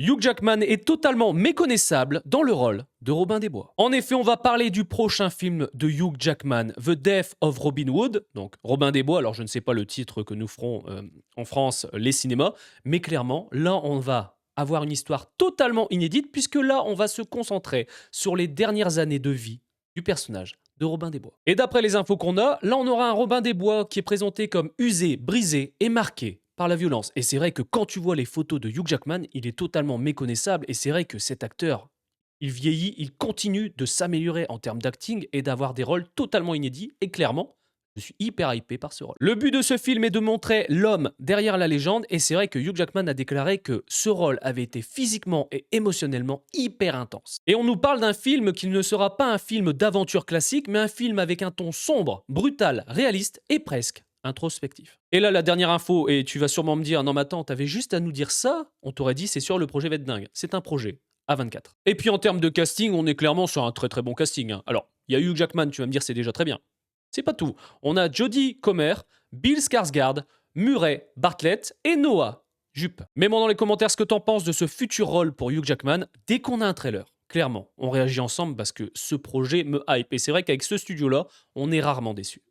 Hugh Jackman est totalement méconnaissable dans le rôle de Robin des Bois. En effet, on va parler du prochain film de Hugh Jackman, The Death of Robin Hood, donc Robin des Bois. Alors je ne sais pas le titre que nous ferons en France, les cinémas, mais clairement, là on va avoir une histoire totalement inédite, puisque là on va se concentrer sur les dernières années de vie du personnage de Robin des Bois. Et d'après les infos qu'on a, là on aura un Robin des Bois qui est présenté comme usé, brisé et marqué par la violence. Et c'est vrai que quand tu vois les photos de Hugh Jackman, il est totalement méconnaissable. Et c'est vrai que cet acteur, il vieillit, il continue de s'améliorer en termes d'acting et d'avoir des rôles totalement inédits. Et clairement, je suis hyper hypé par ce rôle. Le but de ce film est de montrer l'homme derrière la légende. Et c'est vrai que Hugh Jackman a déclaré que ce rôle avait été physiquement et émotionnellement hyper intense. Et on nous parle d'un film qui ne sera pas un film d'aventure classique, mais un film avec un ton sombre, brutal, réaliste et presque introspectif. Et là, la dernière info, et tu vas sûrement me dire, non mais attends, t'avais juste à nous dire ça, on t'aurait dit c'est sûr, le projet va être dingue. C'est un projet à 24. Et puis en termes de casting, on est clairement sur un très très bon casting, hein. Alors, il y a Hugh Jackman, tu vas me dire c'est déjà très bien. C'est pas tout. On a Jodie Comer, Bill Skarsgård, Murray Bartlett et Noah Jupe. Mets-moi dans les commentaires ce que t'en penses de ce futur rôle pour Hugh Jackman dès qu'on a un trailer. Clairement, on réagit ensemble parce que ce projet me hype. Et c'est vrai qu'avec ce studio-là, on est rarement déçu.